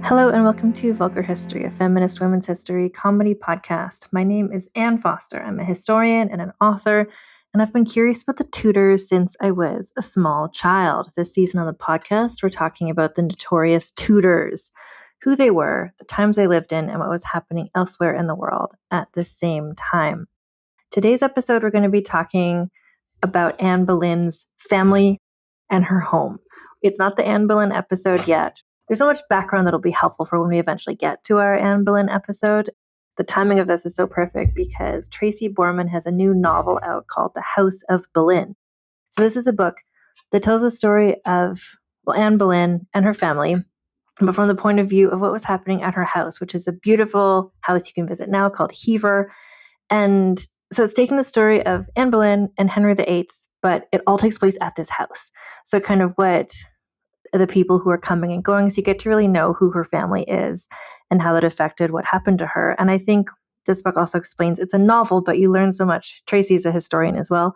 Hello and welcome to Vulgar History, a feminist women's history comedy podcast. My name is Anne Foster. I'm a historian and an author, and I've been curious about the Tudors since I was a small child. This season on the podcast, we're talking about the notorious Tudors, who they were, the times they lived in, and what was happening elsewhere in the world at the same time. Today's episode, we're going to be talking about Anne Boleyn's family and her home. It's not the Anne Boleyn episode yet. There's so much background that'll be helpful for when we eventually get to our Anne Boleyn episode. The timing of this is so perfect because Tracy Borman has a new novel out called The House of Boleyn. So this is a book that tells the story of Anne Boleyn and her family, but from the point of view of what was happening at her house, which is a beautiful house you can visit now called Hever. And so it's taking the story of Anne Boleyn and Henry VIII, but it all takes place at this house. So kind of what the people who are coming and going, so you get to really know who her family is and how that affected what happened to her. And I think this book also explains, it's a novel, but you learn so much. Tracy's a historian as well.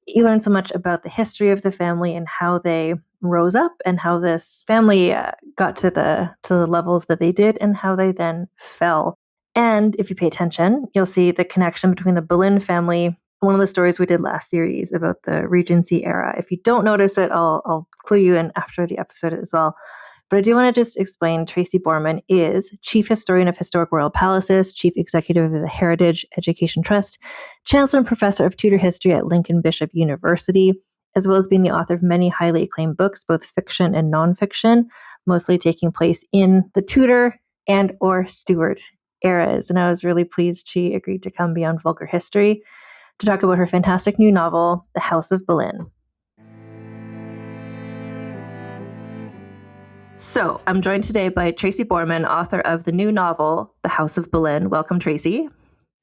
You learn so much about the history of the family and how they rose up and how this family got to the levels that they did and how they then fell. And if you pay attention, you'll see the connection between the Boleyn family, one of the stories we did last series about the Regency era. If you don't notice it, I'll clue you in after the episode as well. But I do want to just explain Tracy Borman is Chief Historian of Historic Royal Palaces, Chief Executive of the Heritage Education Trust, Chancellor and Professor of Tudor History at Lincoln Bishop University, as well as being the author of many highly acclaimed books, both fiction and nonfiction, mostly taking place in the Tudor and or Stuart eras. And I was really pleased she agreed to come be on Vulgar History to talk about her fantastic new novel, The House of Boleyn. So I'm joined today by Tracy Borman, author of the new novel, The House of Boleyn. Welcome, Tracy.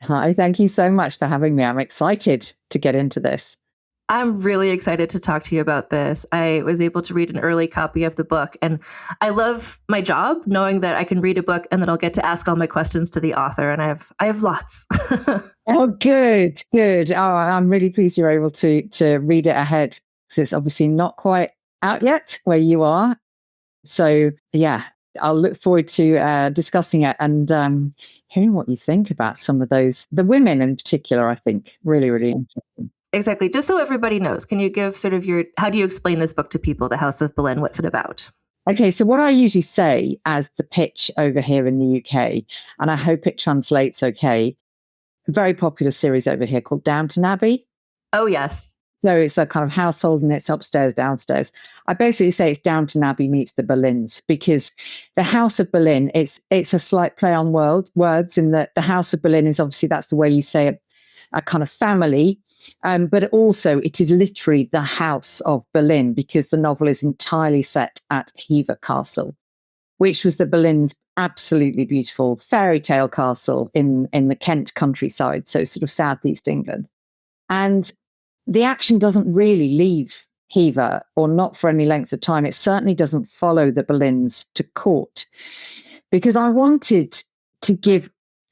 Hi, thank you so much for having me. I'm excited to get into this. I'm really excited to talk to you about this. I was able to read an early copy of the book, and I love my job knowing that I can read a book and that I'll get to ask all my questions to the author, and I have lots. Oh, good. Oh, I'm really pleased you're able to read it ahead, because it's obviously not quite out yet where you are. So yeah, I'll look forward to discussing it and hearing what you think about some of those, the women in particular. I think really interesting. Exactly. Just so everybody knows, can you give sort of how do you explain this book to people, The House of Boleyn? What's it about? Okay, so what I usually say as the pitch over here in the UK, and I hope it translates okay, a very popular series over here called Downton Abbey. Oh, yes. So it's a kind of household and it's upstairs, downstairs. I basically say it's Downton Abbey meets the Boleyns, because the House of Boleyn, it's a slight play on words in that the House of Boleyn is obviously, that's the way you say a kind of family. But also it is literally the House of Boleyn, because the novel is entirely set at Hever Castle, which was the Boleyn's absolutely beautiful fairy tale castle in the Kent countryside, so sort of southeast England. And the action doesn't really leave Hever, or not for any length of time. It certainly doesn't follow the Boleyns to court, because I wanted to give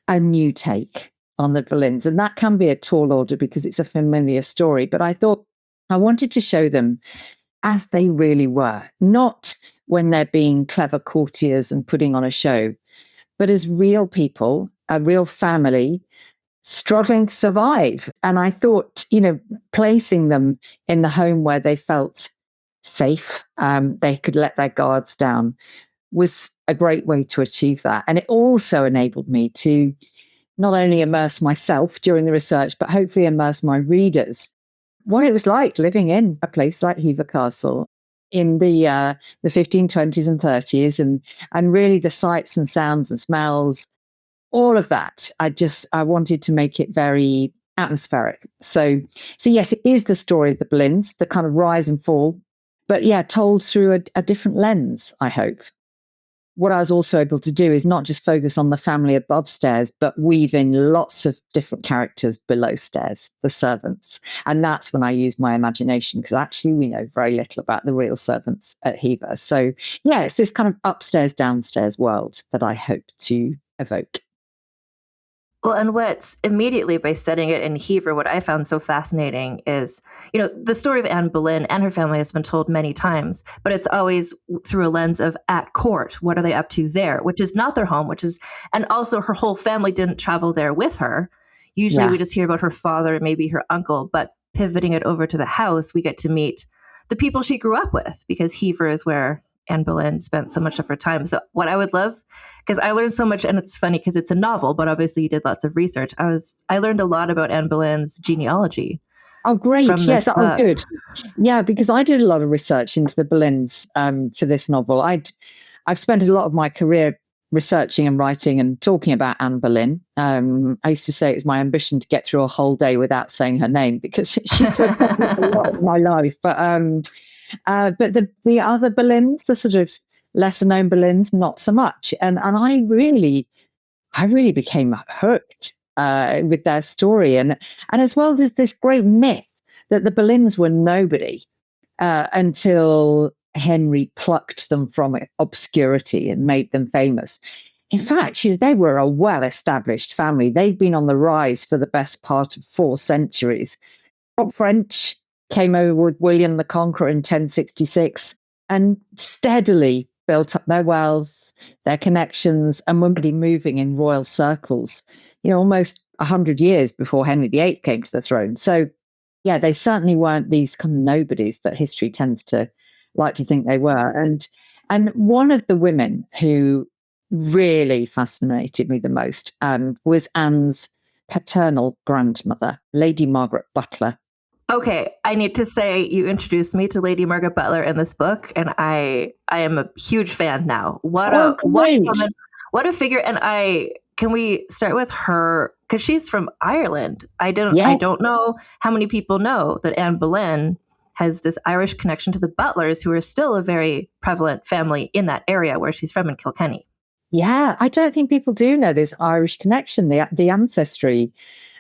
a new take on the Boleyns. And that can be a tall order because it's a familiar story. But I thought I wanted to show them as they really were, not when they're being clever courtiers and putting on a show, but as real people, a real family struggling to survive. And I thought, placing them in the home where they felt safe, they could let their guards down, was a great way to achieve that. And it also enabled me to not only immerse myself during the research, but hopefully immerse my readers what it was like living in a place like Hever Castle in the 1520s and 30s, and really the sights and sounds and smells, all of that. I wanted to make it very atmospheric. So yes, it is the story of the Boleyns, the kind of rise and fall, but yeah, told through a different lens, I hope. What I was also able to do is not just focus on the family above stairs, but weave in lots of different characters below stairs, the servants. And that's when I use my imagination, because actually we know very little about the real servants at Hever. So yeah, it's this kind of upstairs, downstairs world that I hope to evoke. Well, and what's immediately by setting it in Hever, what I found so fascinating is, the story of Anne Boleyn and her family has been told many times, but it's always through a lens of at court. What are they up to there? Which is not their home, and also her whole family didn't travel there with her. Usually we Yeah. just hear about her father and maybe her uncle, but pivoting it over to the house, we get to meet the people she grew up with because Hever is where Anne Boleyn spent so much of her time. So what I would love, because I learned so much, and it's funny because it's a novel, but obviously you did lots of research. I learned a lot about Anne Boleyn's genealogy Oh, great. from Yes. this Oh, book. good. Yeah, because I did a lot of research into the Boleyns for this novel. I've spent a lot of my career researching and writing and talking about Anne Boleyn. I used to say it was my ambition to get through a whole day without saying her name because she's so prevalent a lot of my life. But the other Boleyns, the sort of lesser known Boleyns, not so much. And I really became hooked with their story, and as well as this great myth that the Boleyns were nobody until Henry plucked them from obscurity and made them famous. In fact, they were a well-established family. They've been on the rise for the best part of 4 centuries. French came over with William the Conqueror in 1066 and steadily built up their wealth, their connections, and were already moving in royal circles, almost 100 years before Henry VIII came to the throne. So, yeah, they certainly weren't these kind of nobodies that history tends to like to think they were. And one of the women who really fascinated me the most was Anne's paternal grandmother, Lady Margaret Butler. Okay, I need to say you introduced me to Lady Margaret Butler in this book, and I am a huge fan now. Oh, What a great. woman, what a figure! And I can we start with her because she's from Ireland. I Yeah, don't know how many people know that Anne Boleyn has this Irish connection to the Butlers, who are still a very prevalent family in that area where she's from in Kilkenny. yeah. I don't think people do know this Irish connection, the ancestry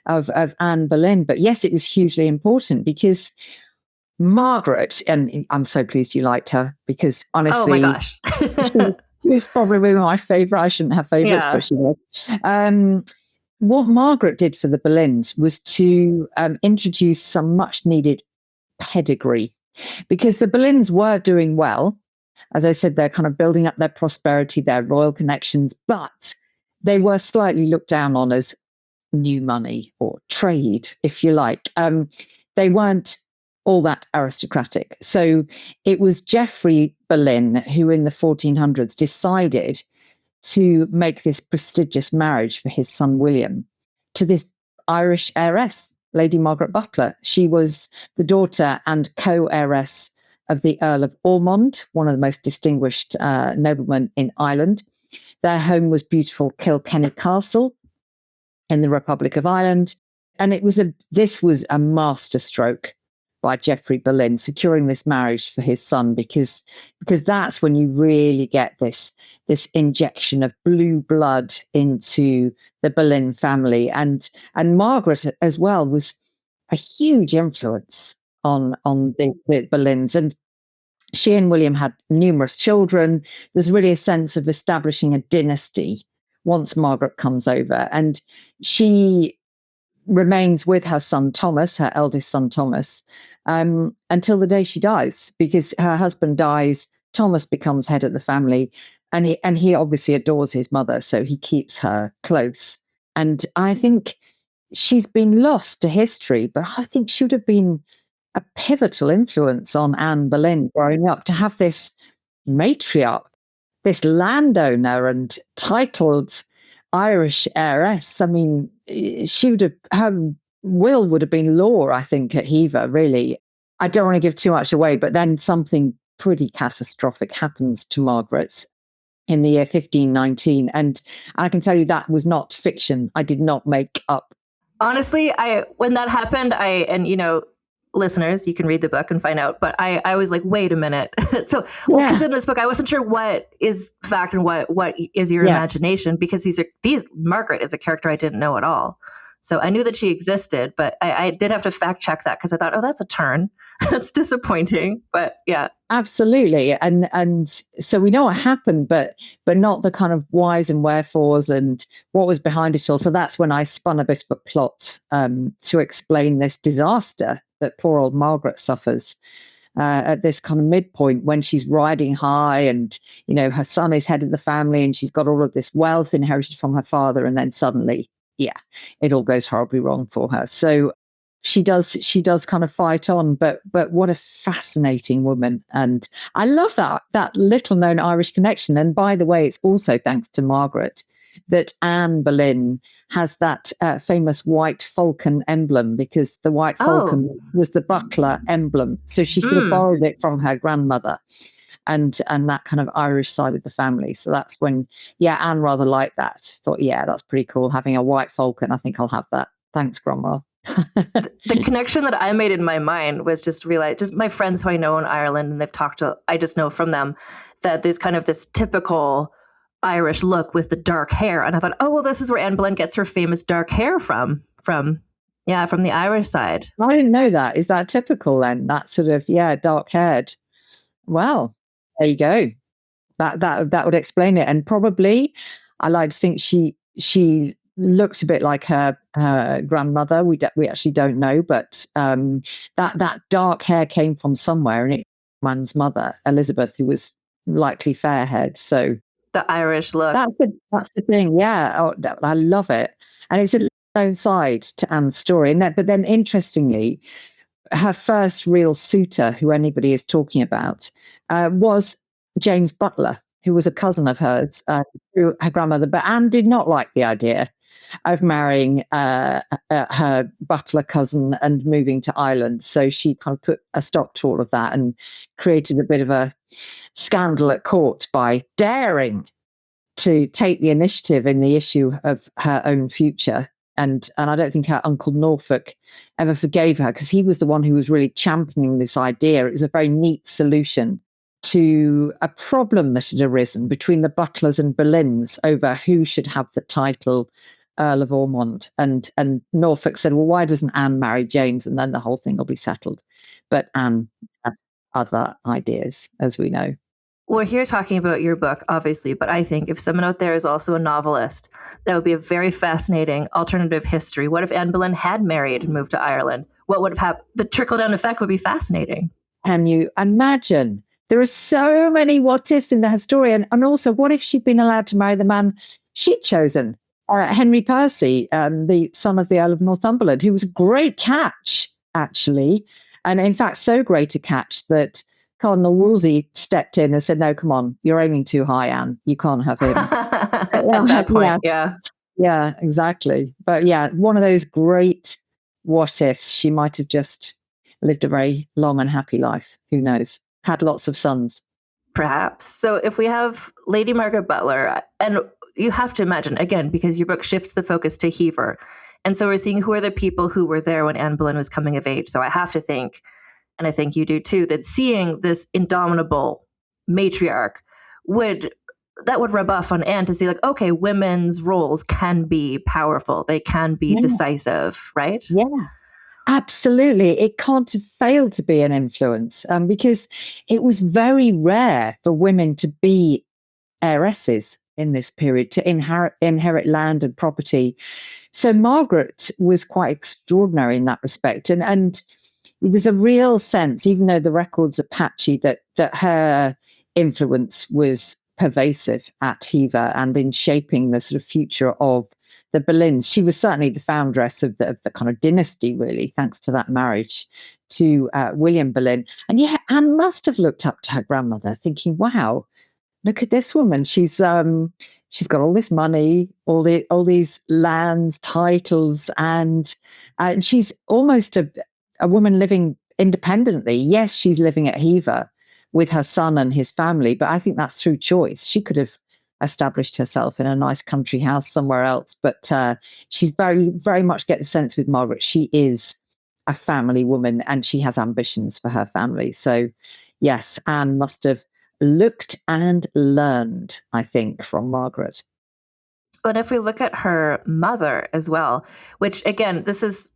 of Anne Boleyn. But yes, it was hugely important because Margaret, and I'm so pleased you liked her because Oh my honestly, gosh. she was probably my favourite. I shouldn't have favourites, Yeah. but she was. What Margaret did for the Boleyns was to introduce some much needed pedigree because the Boleyns were doing well. As I said, they're kind of building up their prosperity, their royal connections, but they were slightly looked down on as new money or trade, if you like. They weren't all that aristocratic. So it was Geoffrey Boleyn who, in the 1400s, decided to make this prestigious marriage for his son William to this Irish heiress, Lady Margaret Butler. She was the daughter and co-heiress of the Earl of Ormond, one of the most distinguished noblemen in Ireland. Their home was beautiful Kilkenny Castle in the Republic of Ireland. And this was a masterstroke by Geoffrey Boleyn securing this marriage for his son because that's when you really get this injection of blue blood into the Boleyn family. And Margaret as well was a huge influence on the Boleyns. And she and William had numerous children. There's really a sense of establishing a dynasty once Margaret comes over. And she remains with her son Thomas, her eldest son Thomas, until the day she dies, because her husband dies. Thomas becomes head of the family, and he obviously adores his mother, so he keeps her close. And I think she's been lost to history, but I think she would have been a pivotal influence on Anne Boleyn growing up to have this matriarch, this landowner and titled Irish heiress. I mean, she would have, her will would have been law, I think, at Hever, really. I don't want to give too much away, but then something pretty catastrophic happens to Margaret in the year 1519. And I can tell you that was not fiction. I did not make up. Honestly, I when that happened, listeners, you can read the book and find out. But I was like, wait a minute. So, well, because Yeah, in this book, I wasn't sure what is fact and what is your yeah. imagination, because these Margaret is a character I didn't know at all. So I knew that she existed, but I did have to fact check that because I thought, oh, that's a turn. That's disappointing, but yeah. Absolutely. And so we know what happened, but not the kind of whys and wherefores and what was behind it all. So that's when I spun a bit of a plot to explain this disaster that poor old Margaret suffers at this kind of midpoint when she's riding high, and her son is head of the family and she's got all of this wealth inherited from her father, and then suddenly, yeah, it all goes horribly wrong for her. So she does kind of fight on, but what a fascinating woman. And I love that little known Irish connection. And by the way, it's also thanks to Margaret that Anne Boleyn has that famous white falcon emblem, because the white falcon was the butler emblem. So she sort of borrowed it from her grandmother and that kind of Irish side of the family. So that's when, Anne rather liked that. Thought, that's pretty cool, having a white falcon. I think I'll have that. Thanks, Grandma. The connection that I made in my mind was just my friends who I know in Ireland, and they've talked to, I just know from them that there's kind of this typical Irish look with the dark hair. And I thought, oh, well, this is where Anne Boleyn gets her famous dark hair from the Irish side. I didn't know that. Is that typical then? That sort of, dark haired. Well, there you go. That would explain it. And probably, I like to think she looked a bit like her grandmother. We actually don't know, but that dark hair came from somewhere, and it man's mother, Elizabeth, who was likely fair haired. So the Irish look. That's the thing. Yeah, I love it, and it's a own side to Anne's story. But then interestingly, her first real suitor, who anybody is talking about, was James Butler, who was a cousin of hers through her grandmother. But Anne did not like the idea of marrying her butler cousin and moving to Ireland. So she kind of put a stop to all of that and created a bit of a scandal at court by daring to take the initiative in the issue of her own future. And I don't think her uncle Norfolk ever forgave her, because he was the one who was really championing this idea. It was a very neat solution to a problem that had arisen between the Butlers and Boleyns over who should have the title Earl of Ormond. And Norfolk said, well, why doesn't Anne marry James? And then the whole thing will be settled. But Anne had other ideas, as we know. We're here talking about your book, obviously, but I think if someone out there is also a novelist, that would be a very fascinating alternative history. What if Anne Boleyn had married and moved to Ireland? What would have happened? The trickle-down effect would be fascinating. Can you imagine? There are so many what ifs in the story. And also, what if she'd been allowed to marry the man she'd chosen? Henry Percy, the son of the Earl of Northumberland, who was a great catch, actually. And in fact, so great a catch that Cardinal Wolsey stepped in and said, no, come on, you're aiming too high, Anne. You can't have him. At that point, yeah. Yeah, exactly. But one of those great what ifs. She might have just lived a very long and happy life. Who knows? Had lots of sons. Perhaps. So if we have Lady Margaret Butler, and you have to imagine, again, because your book shifts the focus to Hever. And so we're seeing who are the people who were there when Anne Boleyn was coming of age. So I have to think, and I think you do too, that seeing this indomitable matriarch would rub off on Anne to see, like, okay, women's roles can be powerful. They can be decisive, right? Yeah, absolutely. It can't have failed to be an influence because it was very rare for women to be heiresses in this period, to inherit land and property. So Margaret was quite extraordinary in that respect. And there's a real sense, even though the records are patchy, that her influence was pervasive at Hever and in shaping the sort of future of the Boleyns. She was certainly the foundress of the kind of dynasty, really, thanks to that marriage to William Boleyn. And Anne must have looked up to her grandmother, thinking, "Wow, look at this woman. She's got all this money, all these lands, titles, and she's almost a woman living independently. Yes, she's living at Hever with her son and his family, but I think that's through choice. She could have established herself in a nice country house somewhere else, but she's very, very much get the sense with Margaret, she is a family woman and she has ambitions for her family. So yes, Anne must have looked and learned, I think, from Margaret. But if we look at her mother as well, which again, this is,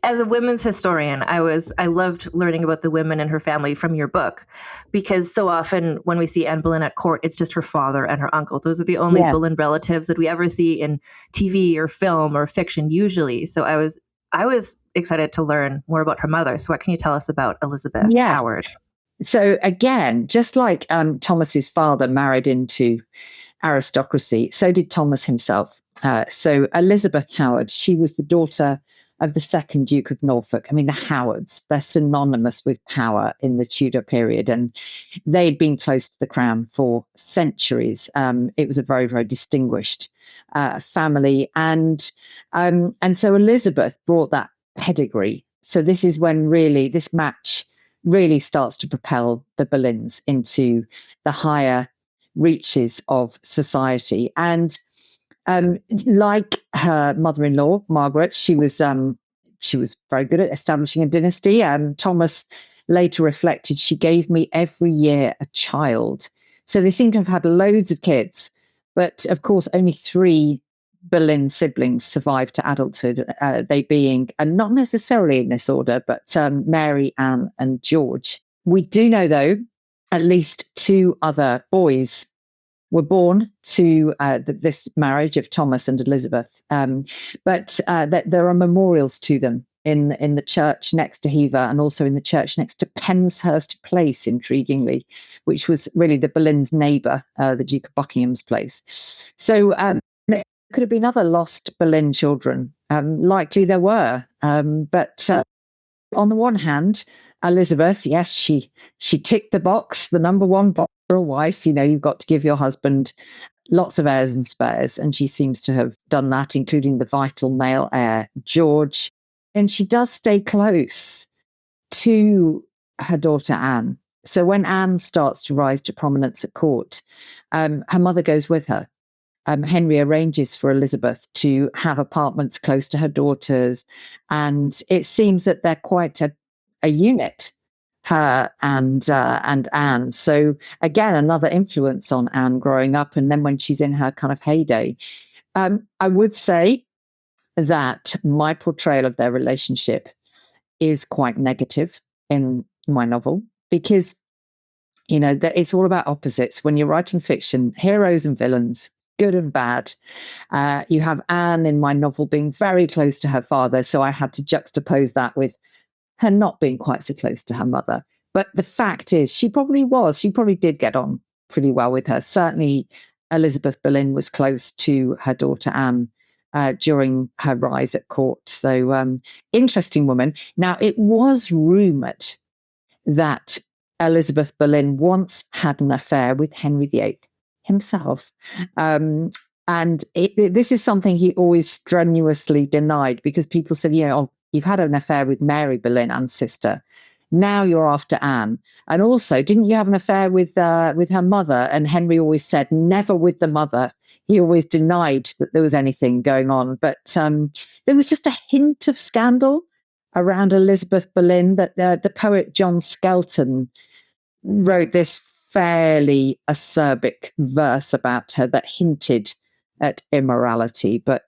as a women's historian, I loved learning about the women in her family from your book, because so often when we see Anne Boleyn at court, it's just her father and her uncle. Those are the only Yeah. Boleyn relatives that we ever see in TV or film or fiction usually. So I was excited to learn more about her mother. So what can you tell us about Elizabeth Yes. Howard? So again, just like Thomas's father married into aristocracy, so did Thomas himself. So Elizabeth Howard, she was the daughter of the second Duke of Norfolk. I mean, the Howards, they're synonymous with power in the Tudor period, and they'd been close to the crown for centuries. It was a very, very distinguished family, and so Elizabeth brought that pedigree. So this is when really this match really starts to propel the Boleyns into the higher reaches of society. And like her mother-in-law, Margaret, she was very good at establishing a dynasty. Thomas later reflected, she gave me every year a child. So they seem to have had loads of kids, but of course, only three Boleyn siblings survived to adulthood, they being, and not necessarily in this order, but Mary, Anne, and George. We do know, though, at least two other boys were born to this marriage of Thomas and Elizabeth, but that there are memorials to them in the church next to Hever, and also in the church next to Penshurst Place, intriguingly, which was really the Boleyn's neighbour, the Duke of Buckingham's place. So it could have been other lost Boleyn children. Likely there were, but on the one hand, Elizabeth, yes, she ticked the box, the number one box for a wife. You know, you've got to give your husband lots of heirs and spares, and she seems to have done that, including the vital male heir, George. And she does stay close to her daughter Anne. So when Anne starts to rise to prominence at court, her mother goes with her. Henry arranges for Elizabeth to have apartments close to her daughters, and it seems that they're quite a unit, her and Anne. So again, another influence on Anne growing up, and then when she's in her kind of heyday. I would say that my portrayal of their relationship is quite negative in my novel, because that it's all about opposites. When you're writing fiction, heroes and villains, good and bad. You have Anne in my novel being very close to her father, so I had to juxtapose that with her not being quite so close to her mother. But the fact is, she probably did get on pretty well with her. Certainly, Elizabeth Boleyn was close to her daughter Anne during her rise at court. So, interesting woman. Now, it was rumoured that Elizabeth Boleyn once had an affair with Henry VIII himself. And this is something he always strenuously denied, because people said, oh, you've had an affair with Mary Boleyn, Anne's sister. Now you're after Anne. And also, didn't you have an affair with her mother? And Henry always said, never with the mother. He always denied that there was anything going on. But there was just a hint of scandal around Elizabeth Boleyn, that the poet John Skelton wrote this fairly acerbic verse about her that hinted at immorality. But,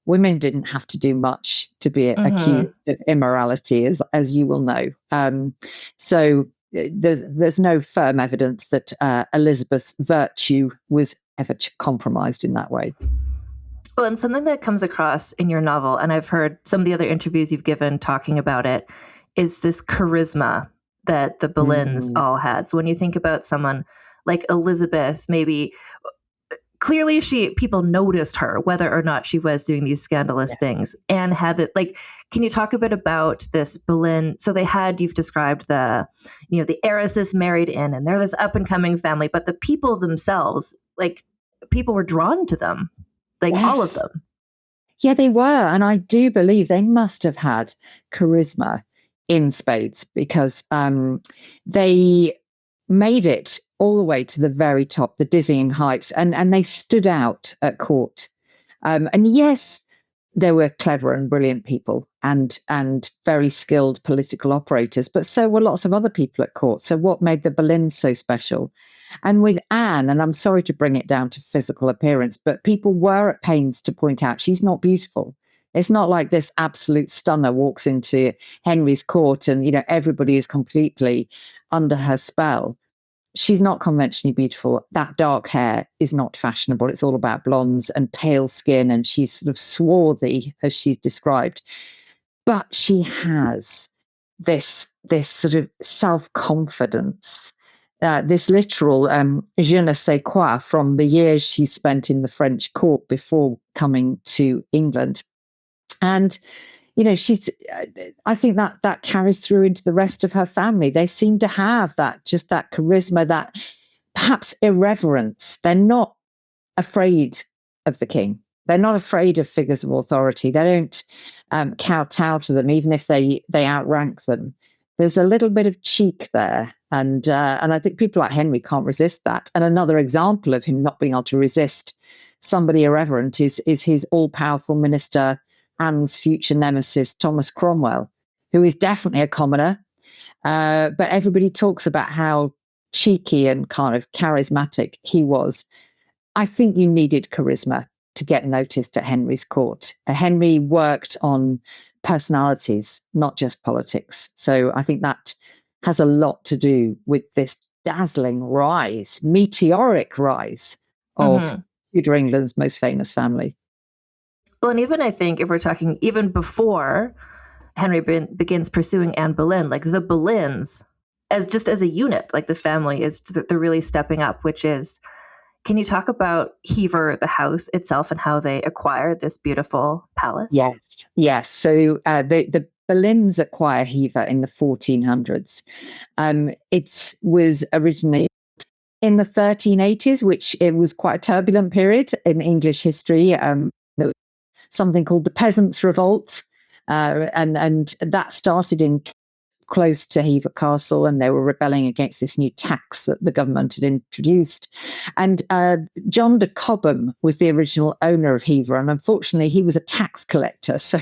women didn't have to do much to be accused of immorality, as you will know. So there's no firm evidence that Elizabeth's virtue was ever compromised in that way. Well, and something that comes across in your novel, and I've heard some of the other interviews you've given talking about it, is this charisma that the Boleyns all had. So when you think about someone like Elizabeth, maybe clearly people noticed her, whether or not she was doing these scandalous things, and had it like, can you talk a bit about this Boleyn? So you've described the heiresses married in, and they're this up and coming family, but the people themselves, like, people were drawn to them. Like, all of them. Yeah, they were. And I do believe they must have had charisma in spades, because they made it all the way to the very top, the dizzying heights, and they stood out at court. And yes, they were clever and brilliant people, and very skilled political operators, but so were lots of other people at court. So what made the Boleyns so special? And with Anne, and I'm sorry to bring it down to physical appearance, but people were at pains to point out she's not beautiful. It's not like this absolute stunner walks into Henry's court and, everybody is completely under her spell. She's not conventionally beautiful. That dark hair is not fashionable. It's all about blondes and pale skin, and she's sort of swarthy, as she's described. But she has this sort of self-confidence, this literal je ne sais quoi from the years she spent in the French court before coming to England. And she's I think that carries through into the rest of her family. They seem to have that charisma, that perhaps irreverence. They're not afraid of the king. They're not afraid of figures of authority. They don't kowtow to them, even if they outrank them. There's a little bit of cheek there, and I think people like Henry can't resist that. And another example of him not being able to resist somebody irreverent is his all-powerful minister, Anne's future nemesis, Thomas Cromwell, who is definitely a commoner, but everybody talks about how cheeky and kind of charismatic he was. I think you needed charisma to get noticed at Henry's court. Henry worked on personalities, not just politics. So I think that has a lot to do with this dazzling rise, meteoric rise of Tudor England's most famous family. Well, and even I think if we're talking even before Henry begins pursuing Anne Boleyn, like the Boleyns, as a unit, like the family they're really stepping up, which is, can you talk about Hever, the house itself, and how they acquired this beautiful palace? Yes. So the Boleyns acquire Hever in the 1400s. It was originally in the 1380s, which it was quite a turbulent period in English history. Something called the Peasants' Revolt, and that started in close to Hever Castle, and they were rebelling against this new tax that the government had introduced. And John de Cobham was the original owner of Hever, and unfortunately he was a tax collector, so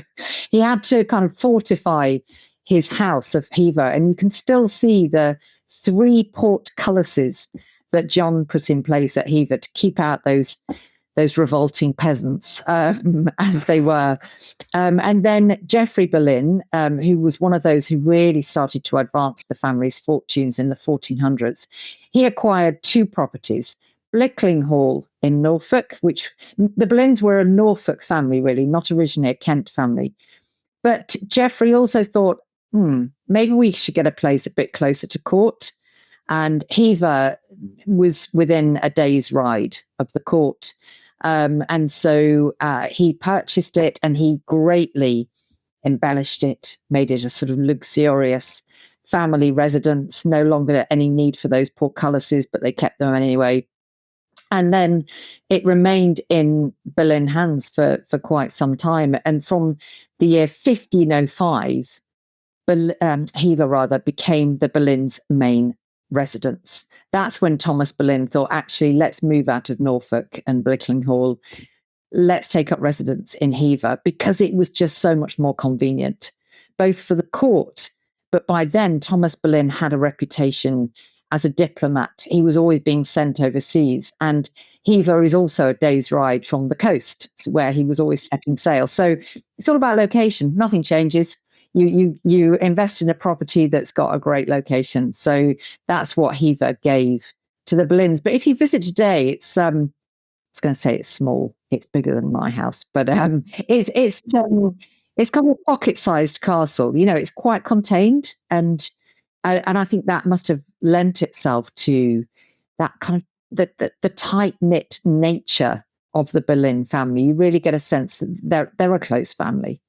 he had to kind of fortify his house of Hever, and you can still see the 3 portcullises that John put in place at Hever to keep out those revolting peasants, as they were. And then Geoffrey Boleyn, who was one of those who really started to advance the family's fortunes in the 1400s, he acquired 2 properties, Blickling Hall in Norfolk, which the Boleyns were a Norfolk family, really, not originally a Kent family. But Geoffrey also thought, maybe we should get a place a bit closer to court. And Hever was within a day's ride of the court. And so he purchased it, and he greatly embellished it, made it a sort of luxurious family residence, no longer any need for those portcullises, but they kept them anyway. And then it remained in Boleyn hands for quite some time. And from the year 1505, Hever became the Boleyns' main residence. That's when Thomas Boleyn thought, actually, let's move out of Norfolk and Blickling Hall. Let's take up residence in Hever, because it was just so much more convenient, both for the court. But by then, Thomas Boleyn had a reputation as a diplomat. He was always being sent overseas. And Hever is also a day's ride from the coast, where he was always setting sail. So it's all about location. Nothing changes. You invest in a property that's got a great location. So that's what Hever gave to the Boleyns. But if you visit today, it's going to say it's small. It's bigger than my house, but it's kind of a pocket-sized castle. It's quite contained, and I think that must have lent itself to that kind of the tight-knit nature of the Boleyn family. You really get a sense that they're a close family.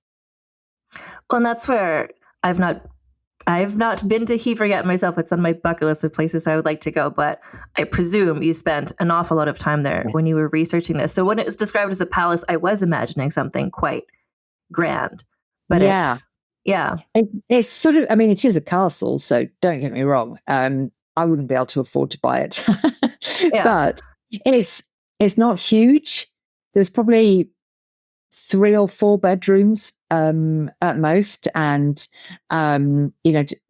Well, and that's where I've not been to Hever yet myself. It's on my bucket list of places I would like to go, but I presume you spent an awful lot of time there when you were researching this. So when it was described as a palace, I was imagining something quite grand. But it's sort of, I mean, it is a castle, so don't get me wrong. I wouldn't be able to afford to buy it, but it's not huge. There's probably 3 or 4 bedrooms at most, and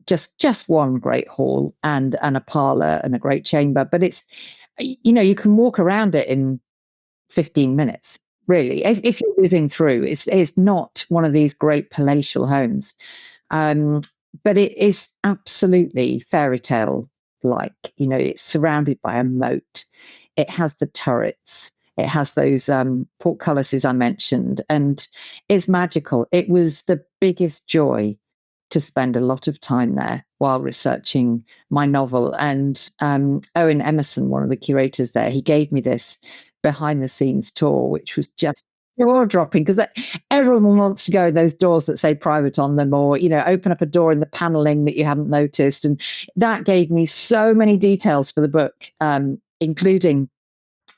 just one great hall and a parlor and a great chamber. But it's you can walk around it in 15 minutes. really. If you're whizzing through, it's not one of these great palatial homes. Um, but it is absolutely fairy tale like. It's surrounded by a moat. It has the turrets. It has those portcullises I mentioned, and it's magical. It was the biggest joy to spend a lot of time there while researching my novel. And Owen Emerson, one of the curators there, he gave me this behind the scenes tour, which was just jaw dropping, because everyone wants to go in those doors that say private on them, or open up a door in the paneling that you hadn't noticed. And that gave me so many details for the book, including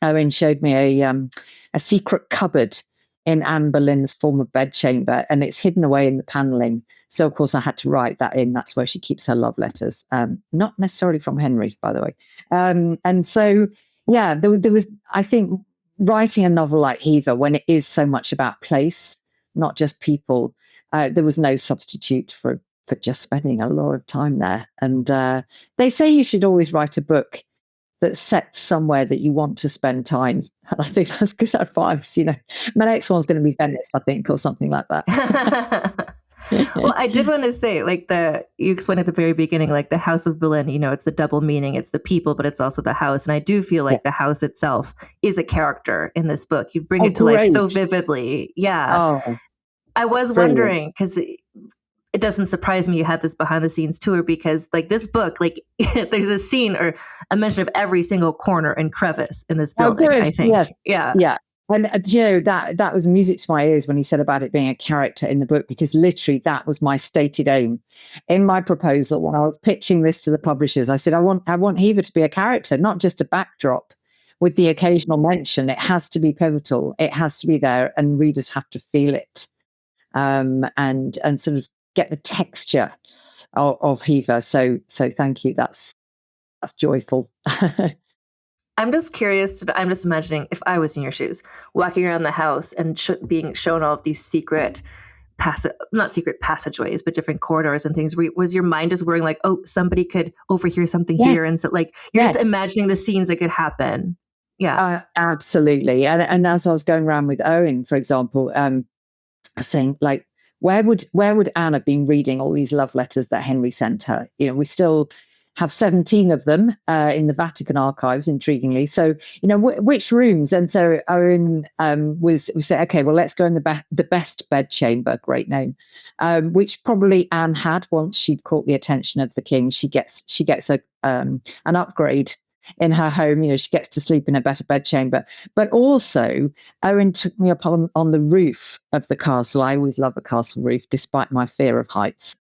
Owen showed me a secret cupboard in Anne Boleyn's former bedchamber, and it's hidden away in the paneling. So of course I had to write that in. That's where she keeps her love letters, not necessarily from Henry, by the way. And so yeah, there was, I think, writing a novel like Hever, when it is so much about place, not just people, there was no substitute for just spending a lot of time there. And they say you should always write a book that's set somewhere that you want to spend time. And I think that's good advice. My next one's going to be Venice, I think, or something like that. Well, I did want to say, you explained at the very beginning, the House of Boleyn, it's the double meaning. It's the people, but it's also the house. And I do feel like the house itself is a character in this book. You bring it to life so vividly. Yeah. Oh, I was wondering, because it doesn't surprise me you had this behind the scenes tour, because this book, there's a scene or a mention of every single corner and crevice in this building, I think. Yes. Yeah. Yeah. And that was music to my ears when he said about it being a character in the book, because literally that was my stated aim in my proposal when I was pitching this to the publishers. I said, I want Hever to be a character, not just a backdrop with the occasional mention. It has to be pivotal. It has to be there, and readers have to feel it, and sort of get the texture of Hever. So thank you. That's joyful. I'm just curious. I'm just imagining if I was in your shoes, walking around the house and being shown all of these not secret passageways, but different corridors and things. Was your mind just worrying oh, somebody could overhear something here? And so you're just imagining the scenes that could happen. Yeah. Absolutely. And as I was going around with Owen, for example, saying where would Anne have been reading all these love letters that Henry sent her? We still have 17 of them in the Vatican archives, intriguingly. So, which rooms? And so Owen we said, okay, well, let's go in the best bedchamber, great name, which probably Anne had once she'd caught the attention of the king. She gets an upgrade in her home. She gets to sleep in a better bedchamber. But also, Owen took me up on the roof of the castle. I always love a castle roof, despite my fear of heights.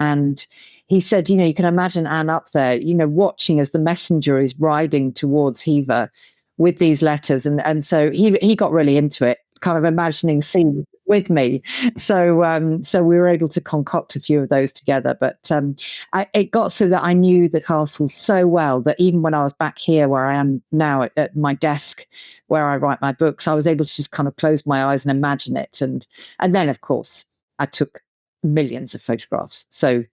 And he said, you can imagine Anne up there, watching as the messenger is riding towards Hever with these letters. And so he got really into it, kind of imagining scenes with me. So we were able to concoct a few of those together. But it got so that I knew the castle so well that even when I was back here where I am now at my desk where I write my books, I was able to just kind of close my eyes and imagine it. And then, of course, I took millions of photographs. So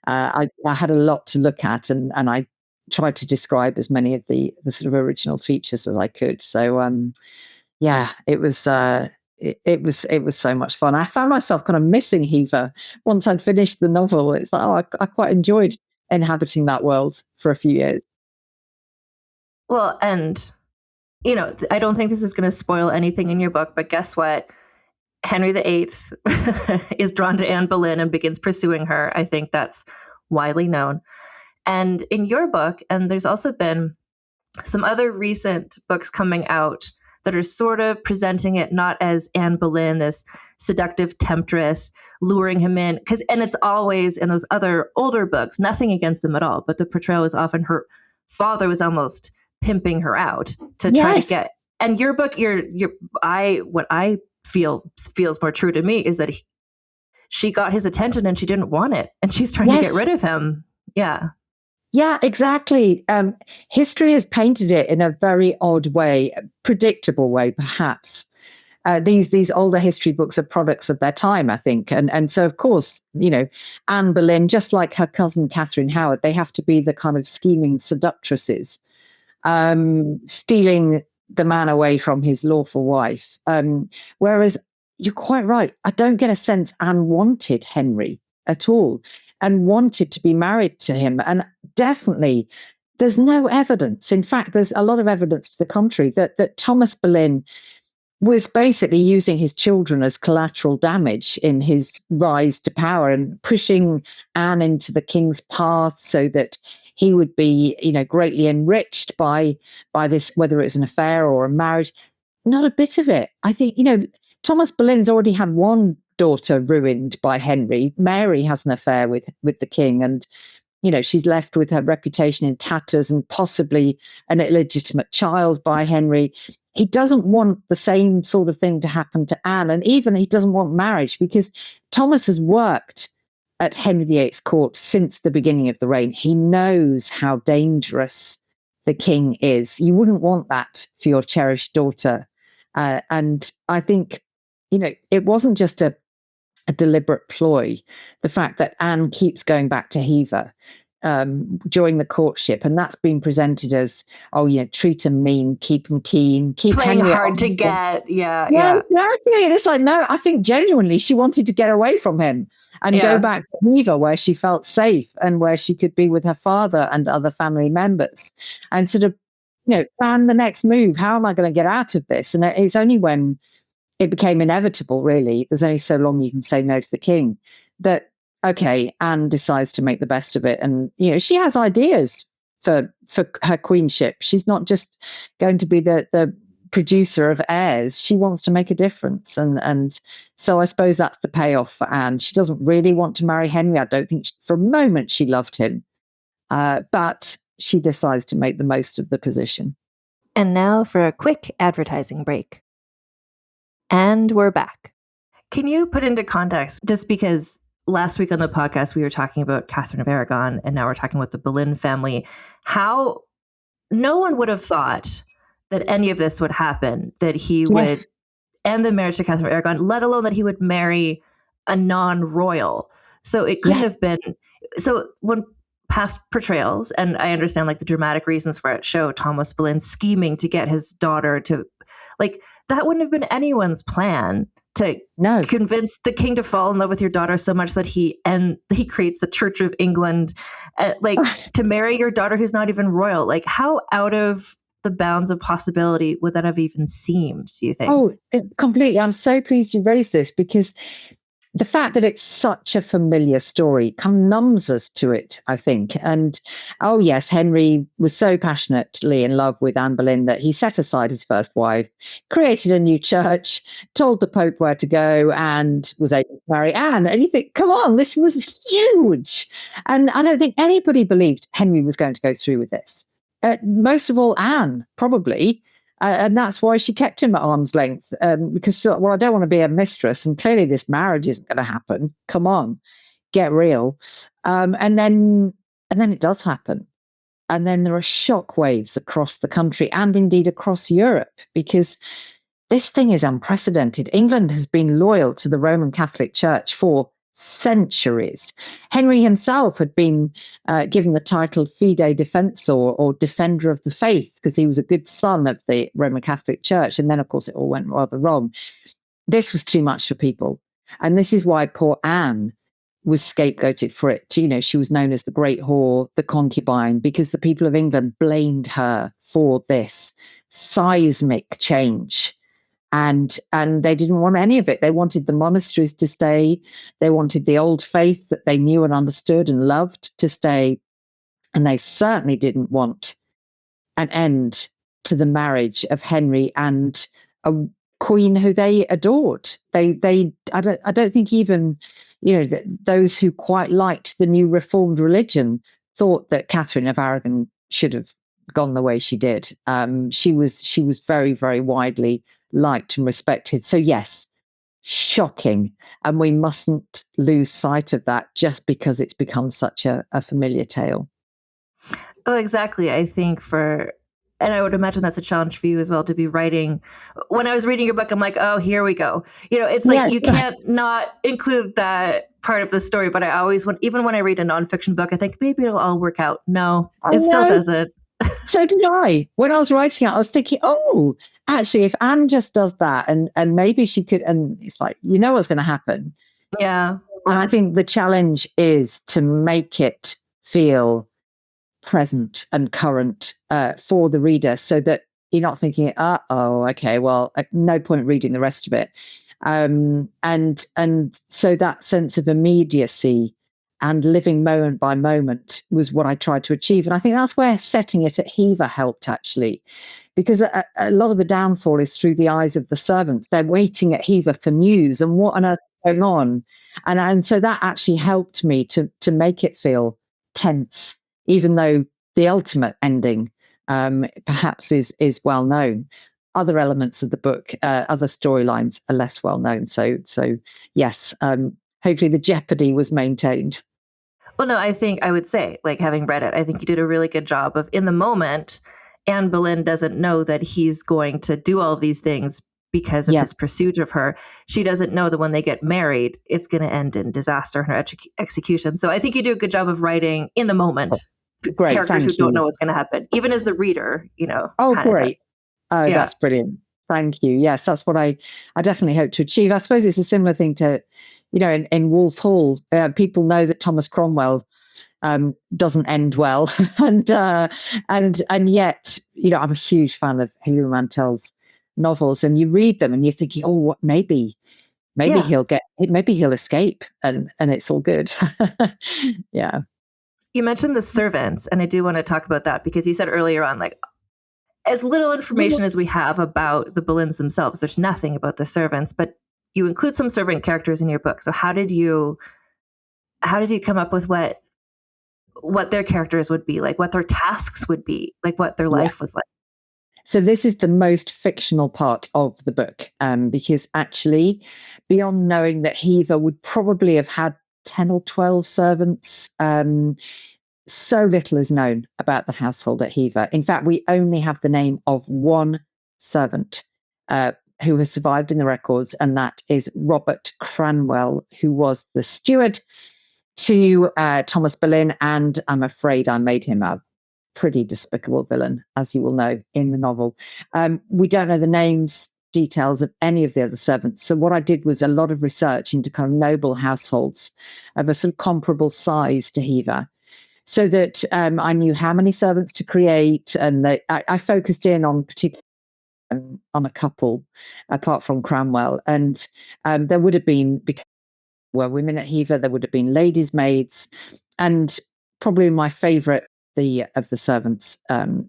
I had a lot to look at, and I tried to describe as many of the sort of original features as I could. So yeah, it was so much fun. I found myself kind of missing Hever once I'd finished the novel. It's I quite enjoyed inhabiting that world for a few years. Well, and I don't think this is going to spoil anything in your book, but guess what? Henry VIII is drawn to Anne Boleyn and begins pursuing her. I think that's widely known. And in your book, and there's also been some other recent books coming out that are sort of presenting it not as Anne Boleyn, this seductive temptress, luring him in. And it's always in those other older books, nothing against them at all, but the portrayal is often her father was almost pimping her out to try to get. And your book, what I feels more true to me is that she got his attention and she didn't want it, and she's trying to get rid of him. Yeah, exactly. History has painted it in a very odd way, predictable way, perhaps. These older history books are products of their time, I think, and so of course, Anne Boleyn, just like her cousin Catherine Howard, they have to be the kind of scheming seductresses, stealing the man away from his lawful wife. Whereas you're quite right. I don't get a sense Anne wanted Henry at all and wanted to be married to him. And definitely, there's no evidence. In fact, there's a lot of evidence to the contrary that Thomas Boleyn was basically using his children as collateral damage in his rise to power and pushing Anne into the king's path so that he would be, greatly enriched by this, whether it's an affair or a marriage. Not a bit of it. I think, Thomas Boleyn's already had one daughter ruined by Henry. Mary has an affair with the king, and she's left with her reputation in tatters and possibly an illegitimate child by Henry. He doesn't want the same sort of thing to happen to Anne. And even he doesn't want marriage because Thomas has worked at Henry VIII's court since the beginning of the reign. He knows how dangerous the king is. You wouldn't want that for your cherished daughter. And I think, it wasn't just a deliberate ploy. The fact that Anne keeps going back to Hever during the courtship, and that's been presented as, treat him mean, him keen, keep playing Henry hard to get. Yeah. Exactly. And it's like, no, I think genuinely she wanted to get away from him and go back to Hever where she felt safe and where she could be with her father and other family members and sort of, plan the next move. How am I going to get out of this? And it's only when it became inevitable, really, there's only so long you can say no to the king, that, okay, Anne decides to make the best of it. And, she has ideas for her queenship. She's not just going to be the producer of heirs. She wants to make a difference. And so I suppose that's the payoff for Anne. She doesn't really want to marry Henry. I don't think for a moment she loved him. But she decides to make the most of the position. And now for a quick advertising break. And we're back. Can you put into context, just because last week on the podcast we were talking about Catherine of Aragon and now we're talking about the Boleyn family, how no one would have thought that any of this would happen, that he would end the marriage to Catherine of Aragon, let alone that he would marry a non-royal. So it couldn't have been. So when past portrayals, and I understand like the dramatic reasons for it, show Thomas Boleyn scheming to get his daughter to, like, that wouldn't have been anyone's plan to convince the king to fall in love with your daughter so much that he creates the Church of England, to marry your daughter who's not even royal. Like, how out of the bounds of possibility would that have even seemed, do you think? Oh, completely. I'm so pleased you raised this because the fact that it's such a familiar story kind of numbs us to it, I think. And, oh yes, Henry was so passionately in love with Anne Boleyn that he set aside his first wife, created a new church, told the Pope where to go, and was able to marry Anne. And you think, come on, this was huge. And I don't think anybody believed Henry was going to go through with this. Most of all, Anne, probably. And that's why she kept him at arm's length, because, well, I don't want to be a mistress, and clearly this marriage isn't going to happen. Come on, get real. And then it does happen. And then there are shock waves across the country and indeed across Europe, because this thing is unprecedented. England has been loyal to the Roman Catholic Church for centuries. Henry himself had been given the title Fidei Defensor, or Defender of the Faith, because he was a good son of the Roman Catholic Church. And then, of course, it all went rather wrong. This was too much for people. And this is why poor Anne was scapegoated for it. She was known as the Great Whore, the concubine, because the people of England blamed her for this seismic change. And they didn't want any of it. They wanted the monasteries to stay. They wanted the old faith that they knew and understood and loved to stay. And they certainly didn't want an end to the marriage of Henry and a queen who they adored. I don't think even, those who quite liked the new reformed religion thought that Catherine of Aragon should have gone the way she did. She was very, very widely liked and respected. So yes, shocking. And we mustn't lose sight of that just because it's become such a familiar tale. Oh, exactly. I think and I would imagine that's a challenge for you as well, to be writing. When I was reading your book, I'm like, oh, here we go. It's like, you can't not include that part of the story. But I always even when I read a nonfiction book, I think maybe it'll all work out. No, it still doesn't. So did I. When I was writing it, I was thinking, oh, actually, if Anne just does that, and maybe she could, and it's like, what's going to happen. Yeah. And I think the challenge is to make it feel present and current for the reader, so that you're not thinking, oh, okay, well, no point reading the rest of it. And so that sense of immediacy and living moment by moment was what I tried to achieve. And I think that's where setting it at Hever helped, actually, because a lot of the downfall is through the eyes of the servants. They're waiting at Hever for news and what on earth is going on. And so that actually helped me to make it feel tense, even though the ultimate ending perhaps is well known. Other elements of the book, other storylines are less well known. So yes, hopefully the jeopardy was maintained. Well, no, I think I would say, like, having read it, I think you did a really good job of, in the moment, Anne Boleyn doesn't know that he's going to do all of these things because of Yeah, his pursuit of her. She doesn't know that when they get married, it's going to end in disaster and her execution. So I think you do a good job of writing in the moment great. characters who Thank don't know you. what's going to happen, even as the reader, Oh, kind of does. great. Oh, Yeah. that's brilliant. Thank you. Yes, that's what I definitely hope to achieve. I suppose it's a similar thing to, in Wolf Hall, people know that Thomas Cromwell doesn't end well, and yet, I'm a huge fan of Hilary Mantel's novels, and you read them and you're thinking, oh, what, maybe Yeah. he'll escape, and it's all good. Yeah. You mentioned the servants, and I do want to talk about that because you said earlier on, like, as little information as we have about the Boleyns themselves, there's nothing about the servants, but you include some servant characters in your book. So how did you come up with what their characters would be like, what their tasks would be, like what their Yeah. life was like? So this is the most fictional part of the book, because actually, beyond knowing that Hever would probably have had 10 or 12 servants, so little is known about the household at Hever. In fact, we only have the name of one servant who has survived in the records, and that is Robert Cranwell, who was the steward to Thomas Boleyn, and I'm afraid I made him a pretty despicable villain, as you will know in the novel. We don't know the names, details of any of the other servants. So what I did was a lot of research into kind of noble households of a sort of comparable size to Hever, so that I knew how many servants to create, and I focused in on particular on a couple, apart from Cranwell, and there would have been, because were women at Hever, there would have been ladies' maids, and probably my favourite of the servants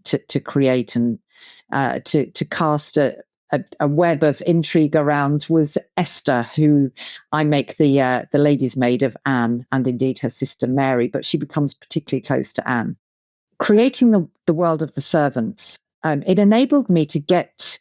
to create and to cast a web of intrigue around was Esther, who I make the lady's maid of Anne, and indeed her sister Mary, but she becomes particularly close to Anne. Creating the world of the servants, it enabled me to get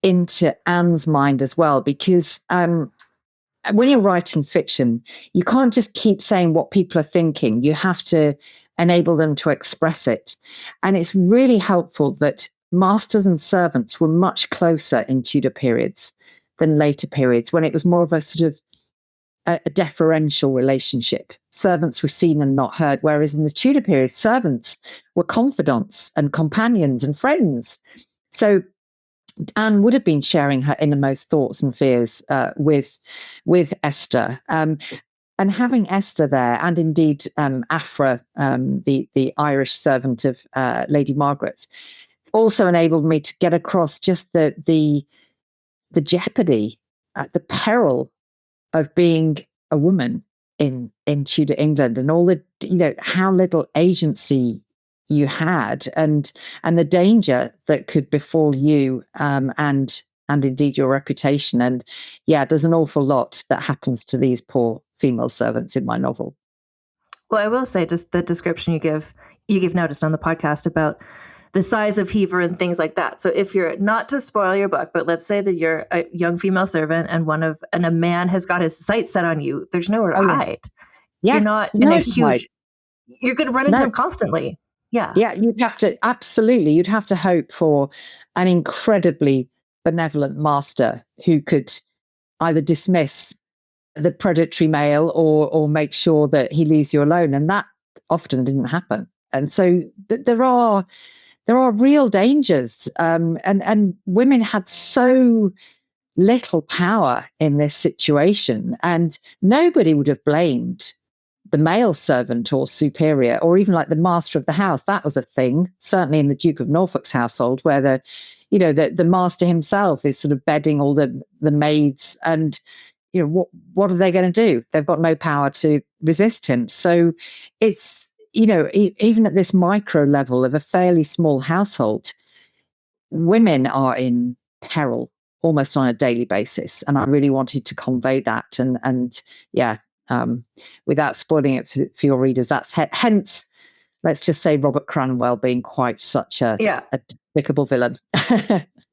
into Anne's mind as well, because when you're writing fiction, you can't just keep saying what people are thinking. You have to enable them to express it. And it's really helpful that masters and servants were much closer in Tudor periods than later periods, when it was more of a sort of a deferential relationship. Servants were seen and not heard, whereas in the Tudor period, servants were confidants and companions and friends. So Anne would have been sharing her innermost thoughts and fears with Esther. And having Esther there, and indeed Afra, the Irish servant of Lady Margaret, also enabled me to get across just the jeopardy, the peril of being a woman in Tudor England, and all the how little agency you had, and the danger that could befall you, and indeed your reputation. And yeah, there's an awful lot that happens to these poor female servants in my novel. Well, I will say, just the description you give now just on the podcast about the size of Hever and things like that. So if you're, not to spoil your book, but let's say that you're a young female servant and a man has got his sights set on you, there's nowhere to Oh yeah, hide. You're yeah. not There's in a no hide. huge, you're going to run into No, him constantly. Yeah. yeah. You'd have to hope for an incredibly benevolent master who could either dismiss the predatory male or make sure that he leaves you alone, and that often didn't happen. And so there are there are real dangers, and women had so little power in this situation, and nobody would have blamed the male servant or superior, or even like the master of the house. That was a thing, certainly in the Duke of Norfolk's household, where the master himself is sort of bedding all the maids, and what are they going to do? They've got no power to resist him. So it's even at this micro level of a fairly small household, women are in peril almost on a daily basis, and I really wanted to convey that. And yeah, without spoiling it for your readers, that's hence, let's just say, Robert Cranwell being quite such a despicable villain.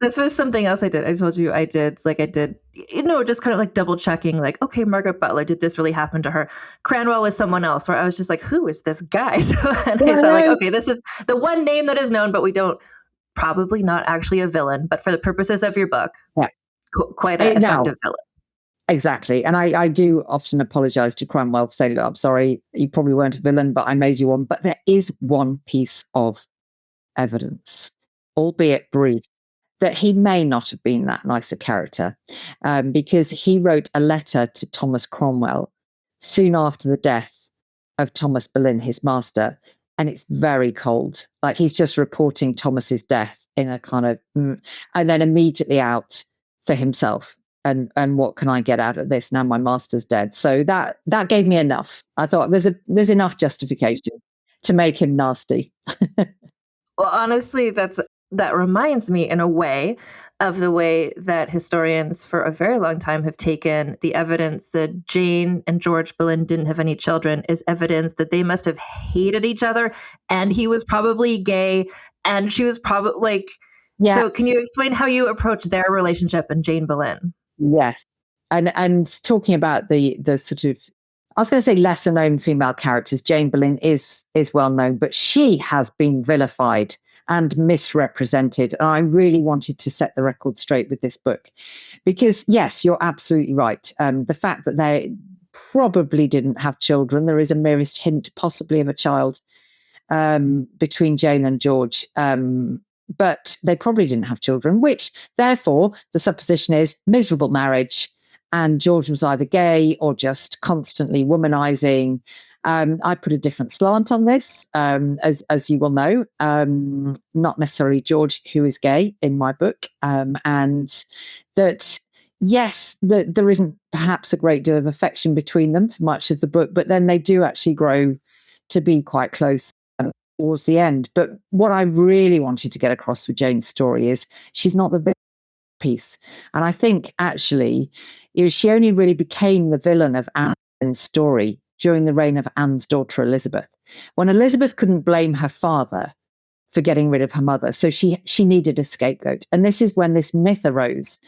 This was something else I did. I told you I did, just kind of like double checking, like, okay, Margaret Butler, did this really happen to her? Cranwell was someone else, where I was just like, who is this guy? And I said, like, okay, this is the one name that is known, but we don't, probably not actually a villain, but for the purposes of your book, quite an effective villain. Exactly. And I do often apologize to Cranwell for saying, I'm sorry, you probably weren't a villain, but I made you one. But there is one piece of evidence, albeit brief, that he may not have been that nice a character, because he wrote a letter to Thomas Cromwell soon after the death of Thomas Boleyn, his master, and it's very cold. Like, he's just reporting Thomas's death in a kind of, and then immediately out for himself. And what can I get out of this now my master's dead? So that gave me enough. I thought there's enough justification to make him nasty. Well, honestly, that reminds me in a way of the way that historians for a very long time have taken the evidence that Jane and George Boleyn didn't have any children as evidence that they must have hated each other, and he was probably gay, and she was probably like, yeah. So can you explain how you approach their relationship and Jane Boleyn? Yes. And talking about the sort of, I was going to say lesser known female characters, Jane Boleyn is well known, but she has been vilified and misrepresented. And I really wanted to set the record straight with this book, because yes, you're absolutely right. The fact that they probably didn't have children, there is a merest hint possibly of a child between Jane and George. But they probably didn't have children, which therefore the supposition is miserable marriage, and George was either gay or just constantly womanizing. I put a different slant on this, as you will know. Not necessarily George, who is gay in my book, and that yes, there isn't perhaps a great deal of affection between them for much of the book, but then they do actually grow to be quite close towards the end. But what I really wanted to get across with Jane's story is she's not the villain piece. And I think actually, she only really became the villain of Anne's story during the reign of Anne's daughter Elizabeth, when Elizabeth couldn't blame her father for getting rid of her mother. So she needed a scapegoat. And this is when this myth arose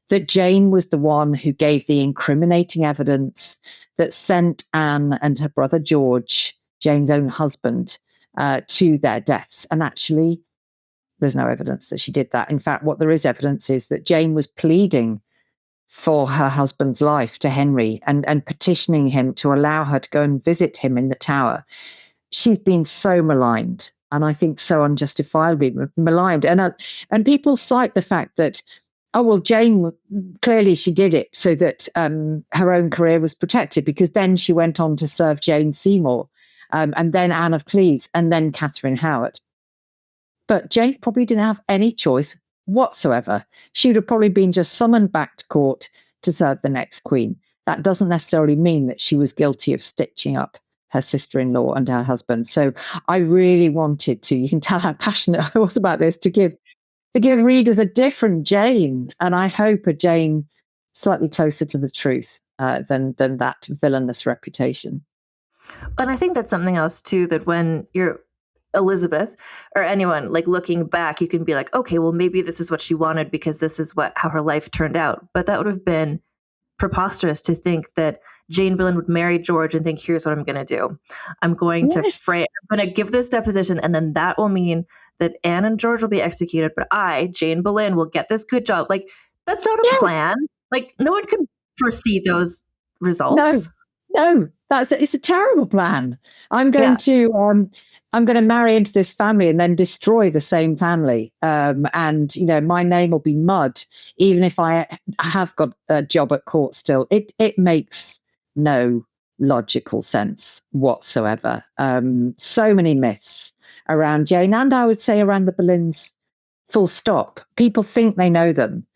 that Jane was the one who gave the incriminating evidence that sent Anne and her brother George, Jane's own husband, to their deaths. And actually, there's no evidence that she did that. In fact, what there is evidence is that Jane was pleading for her husband's life to Henry and petitioning him to allow her to go and visit him in the Tower. She's been so maligned, and I think so unjustifiably maligned. And people cite the fact that, oh, well, Jane, clearly she did it so that her own career was protected, because then she went on to serve Jane Seymour, and then Anne of Cleves, and then Catherine Howard. But Jane probably didn't have any choice whatsoever. She would have probably been just summoned back to court to serve the next queen. That doesn't necessarily mean that she was guilty of stitching up her sister-in-law and her husband. So I really wanted to, you can tell how passionate I was about this, to give readers a different Jane, and I hope a Jane slightly closer to the truth than that villainous reputation. And I think that's something else too, that when you're Elizabeth or anyone, like, looking back, you can be like, okay, well, maybe this is what she wanted because this is how her life turned out. But that would have been preposterous to think that Jane Boleyn would marry George and think, here's what I'm going to do. I'm going to give this deposition, and then that will mean that Anne and George will be executed, but I, Jane Boleyn, will get this good job. Like, that's not a plan. Like, no one could foresee those results. No, it's a terrible plan. I'm going to I'm going to marry into this family and then destroy the same family. And, my name will be mud, even if I have got a job at court still. It makes no logical sense whatsoever. So many myths around Jane, and I would say around the Boleyns, full stop. People think they know them.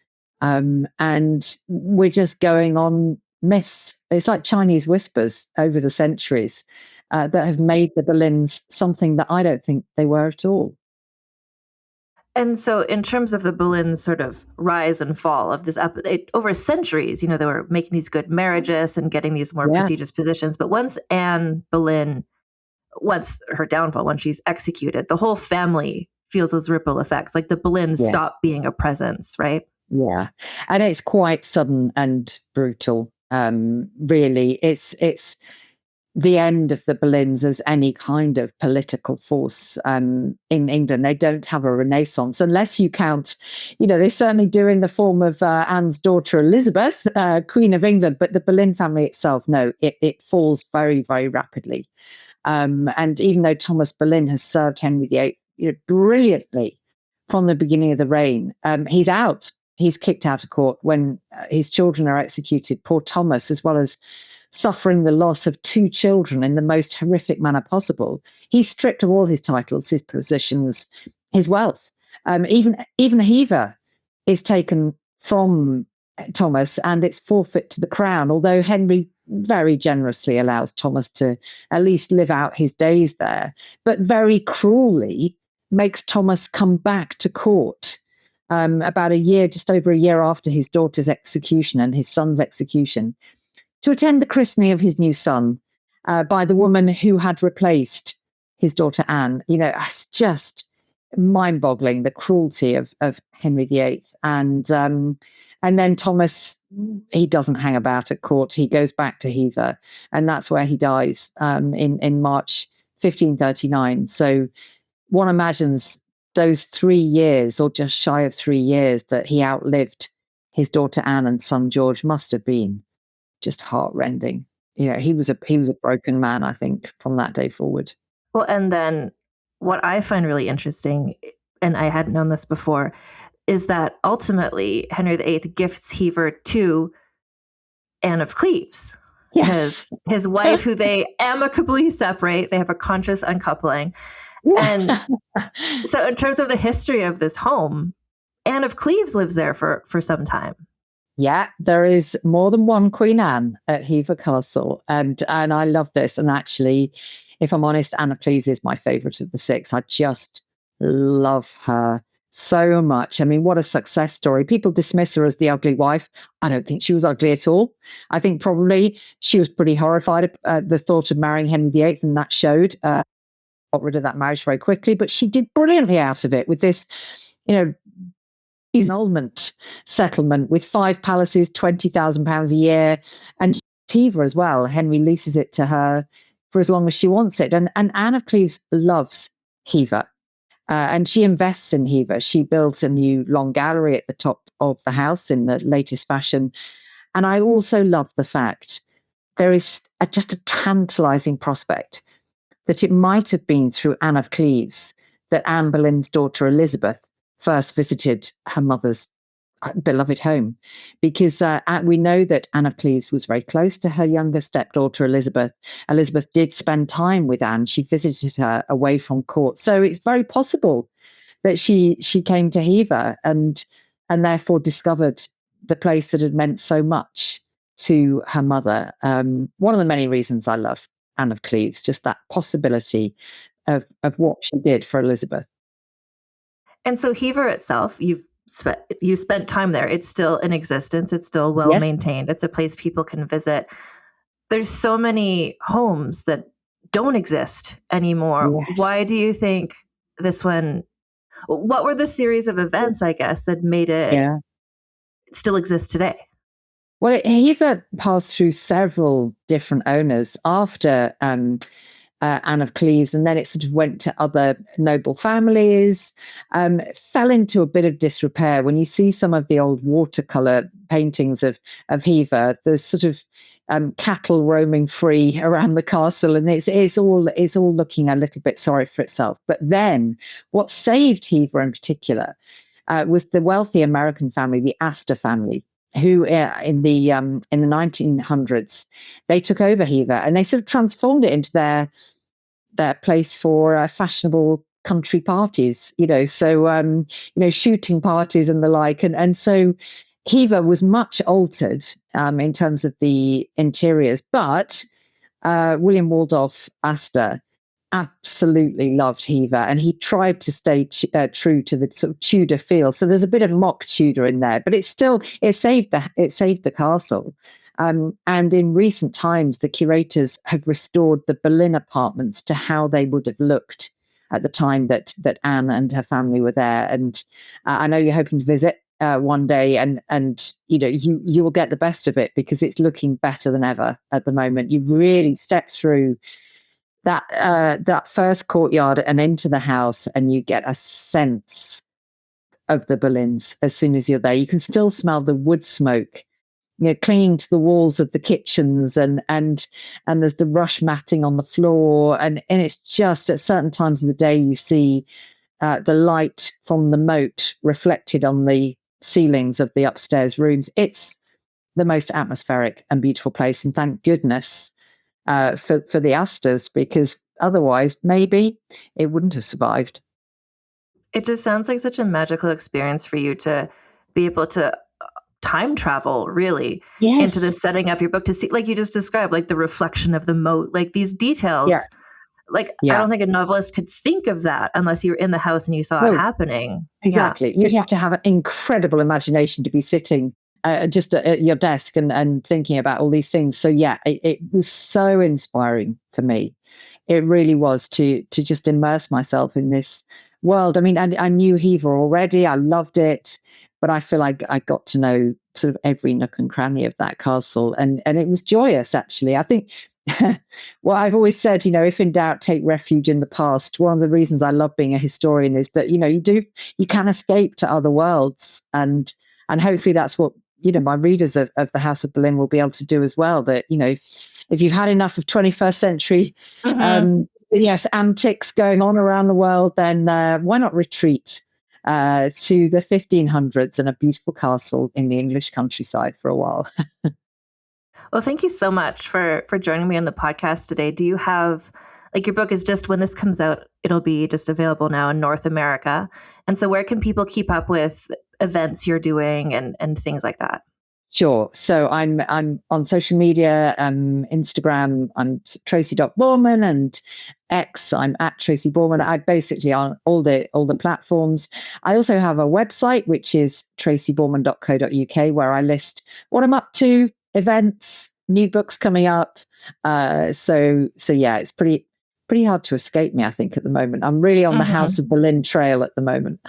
And we're just going on myths. It's like Chinese whispers over the centuries that have made the Boleyns something that I don't think they were at all. And so, in terms of the Boleyn's sort of rise and fall of this over centuries, they were making these good marriages and getting these more Yeah, prestigious positions. But once Anne Boleyn, once her downfall, when she's executed, the whole family feels those ripple effects. Like the Boleyns yeah, stop being a presence, right? yeah. And it's quite sudden and brutal. Really, it's the end of the Boleyns as any kind of political force in England. They don't have a renaissance unless you count, they certainly do in the form of Anne's daughter Elizabeth, Queen of England, but the Boleyn family itself, no, it falls very, very rapidly. And even though Thomas Boleyn has served Henry VIII brilliantly from the beginning of the reign, he's out. He's kicked out of court when his children are executed. Poor Thomas, as well as suffering the loss of 2 children in the most horrific manner possible. He's stripped of all his titles, his positions, his wealth. Even Hever is taken from Thomas, and it's forfeit to the crown, although Henry very generously allows Thomas to at least live out his days there, but very cruelly makes Thomas come back to court about just over a year after his daughter's execution and his son's execution, to attend the christening of his new son by the woman who had replaced his daughter Anne. It's just mind-boggling, the cruelty of Henry VIII. And then Thomas, he doesn't hang about at court. He goes back to Hever, and that's where he dies in March 1539. So one imagines those 3 years, or just shy of 3 years, that he outlived his daughter Anne and son George must have been just heartrending. He was a broken man, I think, from that day forward. Well, and then what I find really interesting, and I hadn't known this before, is that ultimately Henry VIII gifts Hever to Anne of Cleves, Yes. his wife, who they amicably separate. They have a conscious uncoupling. And so, in terms of the history of this home, Anne of Cleves lives there for some time. Yeah, there is more than one Queen Anne at Hever Castle, and I love this. And actually, if I'm honest, Anne of Cleves is my favourite of the 6. I just love her so much. I mean, what a success story. People dismiss her as the ugly wife. I don't think she was ugly at all. I think probably she was pretty horrified at the thought of marrying Henry VIII, and that showed. Got rid of that marriage very quickly, but she did brilliantly out of it with this, annulment settlement with 5 palaces, £20,000 a year, and Hever as well. Henry leases it to her for as long as she wants it. And Anne of Cleves loves Hever. And she invests in Hever. She builds a new long gallery at the top of the house in the latest fashion. And I also love the fact there is just a tantalizing prospect that it might have been through Anne of Cleves that Anne Boleyn's daughter Elizabeth first visited her mother's beloved home, because we know that Anne of Cleves was very close to her younger stepdaughter Elizabeth. Elizabeth did spend time with Anne. She visited her away from court. So it's very possible that she came to Hever and therefore discovered the place that had meant so much to her mother. One of the many reasons I love Anne of Cleves, just that possibility of what she did for Elizabeth. And so Hever itself, you spent time there. It's still in existence. It's still well Yes. maintained. It's a place people can visit. There's so many homes that don't exist anymore. Yes. Why do you think this one? What were the series of events, I guess, that made it still exist today? Well, Hever passed through several different owners after Anne of Cleves, and then it sort of went to other noble families. Fell into a bit of disrepair. When you see some of the old watercolor paintings of Hever, there's sort of cattle roaming free around the castle, and it's all looking a little bit sorry for itself. But then, what saved Hever in particular was the wealthy American family, the Astor family, who in the 1900s they took over Hever and they sort of transformed it into their place for fashionable country parties, shooting parties and the like, and so Hever was much altered in terms of the interiors, but William Waldorf Astor absolutely loved Hever, and he tried to stay true to the sort of Tudor feel. So there's a bit of mock Tudor in there, but it saved the castle. And in recent times, the curators have restored the Boleyn apartments to how they would have looked at the time that Anne and her family were there. And I know you're hoping to visit one day, and you will get the best of it because it's looking better than ever at the moment. You really step through that first courtyard and into the house, and you get a sense of the Boleyns as soon as you're there. You can still smell the wood smoke, clinging to the walls of the kitchens, and there's the rush matting on the floor, and it's just at certain times of the day you see the light from the moat reflected on the ceilings of the upstairs rooms. It's the most atmospheric and beautiful place, and thank goodness for the Astors, because otherwise maybe it wouldn't have survived. It just sounds like such a magical experience for you to be able to time travel, really, into the setting of your book, to see, like you just described, like the reflection of the moat, like these details. Yeah. I don't think a novelist could think of that unless you were in the house and you saw it happening. Exactly. Yeah. You have to have an incredible imagination to be sitting just at your desk and thinking about all these things. So yeah, it was so inspiring for me. It really was to just immerse myself in this world. I mean, I knew Hever already. I loved it, but I feel like I got to know sort of every nook and cranny of that castle, and it was joyous, actually. I think well, I've always said, if in doubt, take refuge in the past. One of the reasons I love being a historian is that, you can escape to other worlds, and hopefully that's what, my readers of the House of Boleyn will be able to do as well. That, if you've had enough of 21st century, antics going on around the world, then why not retreat to the 1500s and a beautiful castle in the English countryside for a while? Well, thank you so much for joining me on the podcast today. Do you have, your book is just, when this comes out, it'll be just available now in North America. And so where can people keep up with events you're doing and things like that? Sure. So I'm on social media, Instagram, I'm Tracy.Borman, and X, I'm at Tracy Borman. I basically on all the platforms. I also have a website, which is tracyborman.co.uk, where I list what I'm up to, events, new books coming up. So yeah, it's pretty hard to escape me, I think, at the moment. I'm really on the House of Boleyn trail at the moment.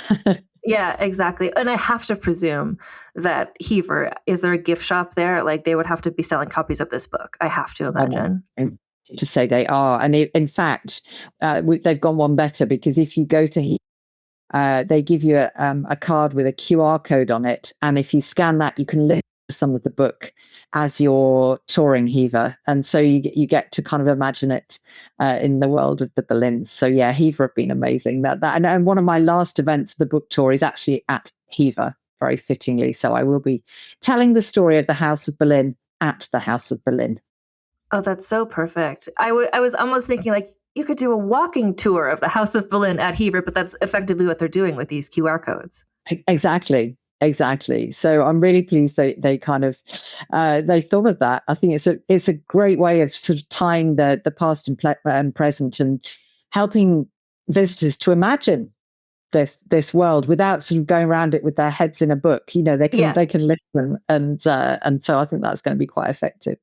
Yeah, exactly. And I have to presume that Hever, is there a gift shop there? Like, they would have to be selling copies of this book, I have to imagine. To say they are. And in fact, they've gone one better, because if you go to Hever, they give you a card with a QR code on it. And if you scan that, you can list some of the book as you're touring Hever. And so you get to kind of imagine it in the world of the Boleyns. So yeah, Hever have been amazing. And one of my last events of the book tour is actually at Hever, very fittingly. So I will be telling the story of the House of Boleyn at the House of Boleyn. Oh, that's so perfect. I was almost thinking, you could do a walking tour of the House of Boleyn at Hever, but that's effectively what they're doing with these QR codes. Exactly. So I'm really pleased they kind of they thought of that. I think it's a great way of sort of tying the past and present, and helping visitors to imagine this world without sort of going around it with their heads in a book. They can listen, and so I think that's going to be quite effective.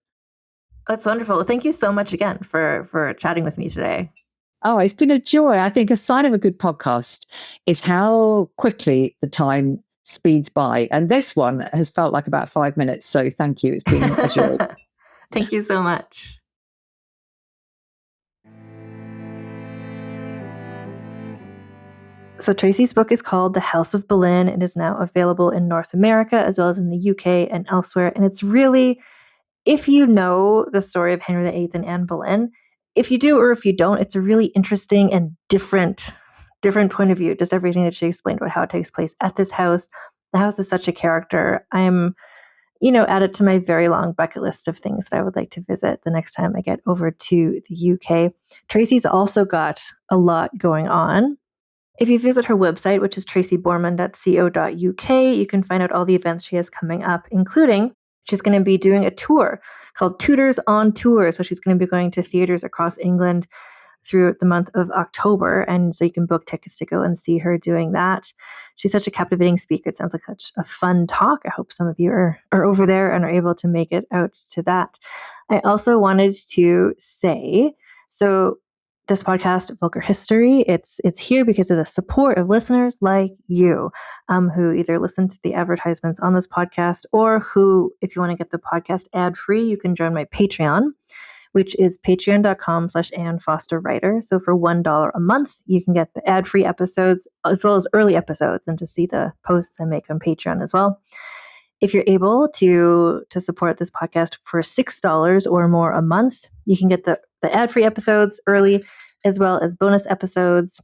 That's wonderful. Well, thank you so much again for chatting with me today. Oh, it's been a joy. I think a sign of a good podcast is how quickly the time speeds by. And this one has felt like about 5 minutes. So thank you. It's been a joy. Thank you so much. So Tracy's book is called The House of Boleyn. It is now available in North America as well as in the UK and elsewhere. And it's really, if you know the story of Henry VIII and Anne Boleyn, if you do or if you don't, it's a really interesting and different point of view. Just everything that she explained about how it takes place at this house. The house is such a character. I'm, add it to my very long bucket list of things that I would like to visit the next time I get over to the UK. Tracy's also got a lot going on. If you visit her website, which is tracyborman.co.uk, you can find out all the events she has coming up, including she's going to be doing a tour called Tudors on Tour. So she's going to be going to theaters across England through the month of October. And so you can book tickets to go and see her doing that. She's such a captivating speaker. It sounds like such a fun talk. I hope some of you are over there and are able to make it out to that. I also wanted to say, so this podcast, Vulgar History, it's here because of the support of listeners like you, who either listen to the advertisements on this podcast or who, if you want to get the podcast ad-free, you can join my Patreon, which is patreon.com/AnneFosterWriter. So for $1 a month, you can get the ad-free episodes as well as early episodes and to see the posts I make on Patreon as well. If you're able to support this podcast for $6 or more a month, you can get the ad-free episodes early, as well as bonus episodes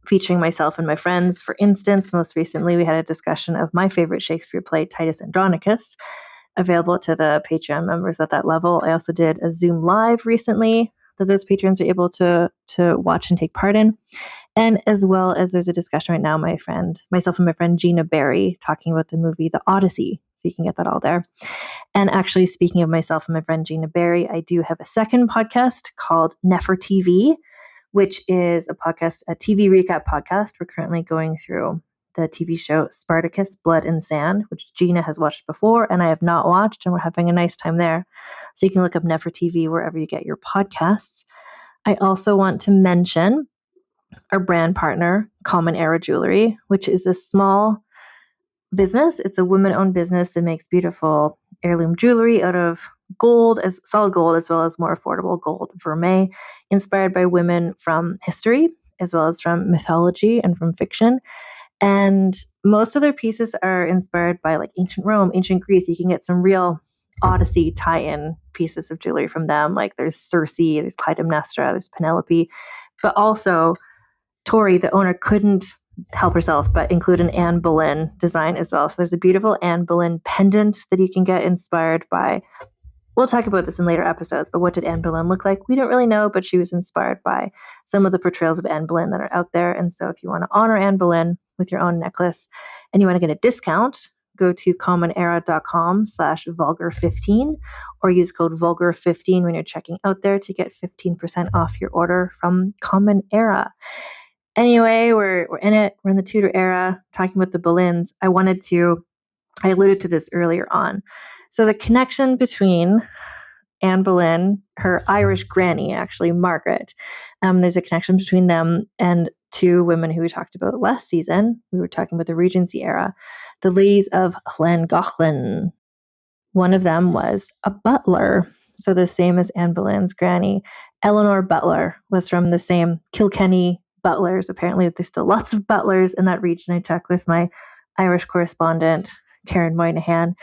featuring myself and my friends. For instance, most recently, we had a discussion of my favorite Shakespeare play, Titus Andronicus, available to the Patreon members at that level. I also did a Zoom Live recently that those patrons are able to watch and take part in. And as well as there's a discussion right now, myself and my friend Gina Barry talking about the movie The Odyssey. So you can get that all there. And actually, speaking of myself and my friend Gina Barry, I do have a second podcast called Nefer TV, which is a TV recap podcast. We're currently going through the TV show Spartacus, Blood and Sand, which Gina has watched before and I have not watched, and we're having a nice time there. So you can look up Nefer TV wherever you get your podcasts. I also want to mention our brand partner, Common Era Jewelry, which is a small business. It's a women-owned business that makes beautiful heirloom jewelry out of solid gold, as well as more affordable gold vermeil, inspired by women from history, as well as from mythology and from fiction. And most of their pieces are inspired by like ancient Rome, ancient Greece. You can get some real Odyssey tie-in pieces of jewelry from them. Like there's Circe, there's Clytemnestra, there's Penelope, but also Tori, the owner, couldn't help herself but include an Anne Boleyn design as well. So there's a beautiful Anne Boleyn pendant that you can get inspired by. We'll talk about this in later episodes, but what did Anne Boleyn look like? We don't really know, but she was inspired by some of the portrayals of Anne Boleyn that are out there. And so if you want to honor Anne Boleyn with your own necklace and you want to get a discount, go to commonera.com/vulgar15 or use code vulgar15 when you're checking out there to get 15% off your order from Common Era. Anyway, we're in it. We're in the Tudor era, talking about the Boleyns. I alluded to this earlier on. So the connection between Anne Boleyn, her Irish granny, actually, Margaret, there's a connection between them and two women who we talked about last season. We were talking about the Regency era, the ladies of Llangollen. One of them was a butler, so the same as Anne Boleyn's granny. Eleanor Butler was from the same Kilkenny butlers. Apparently, there's still lots of butlers in that region. I checked with my Irish correspondent, Karen Moynihan,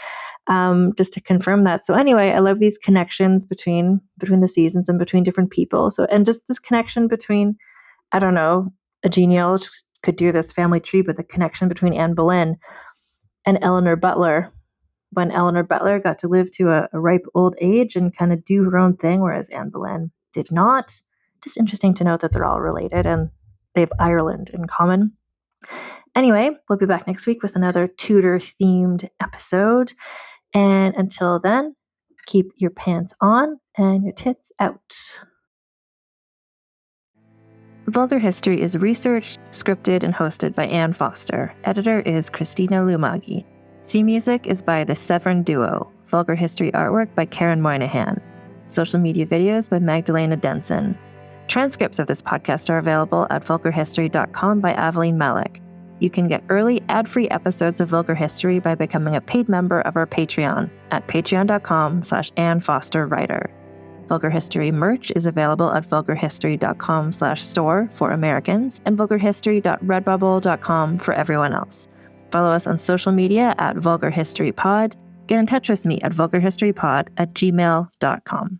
just to confirm that. So anyway, I love these connections between the seasons and between different people. So, and just this connection between, I don't know, a genealogist could do this family tree, but the connection between Anne Boleyn and Eleanor Butler, when Eleanor Butler got to live to a ripe old age and kind of do her own thing, whereas Anne Boleyn did not. Just interesting to note that they're all related and they have Ireland in common. Anyway, we'll be back next week with another Tudor-themed episode. And until then, keep your pants on and your tits out. Vulgar History is researched, scripted, and hosted by Anne Foster. Editor is Christina Lumagi. Theme music is by the Severn Duo. Vulgar History artwork by Karen Moynihan. Social media videos by Magdalena Denson. Transcripts of this podcast are available at vulgarhistory.com by Aveline Malik. You can get early ad-free episodes of Vulgar History by becoming a paid member of our Patreon at patreon.com/AnneFosterWriter. Vulgar History merch is available at vulgarhistory.com/store for Americans and vulgarhistory.redbubble.com for everyone else. Follow us on social media at vulgarhistorypod. Get in touch with me at vulgarhistorypod@gmail.com.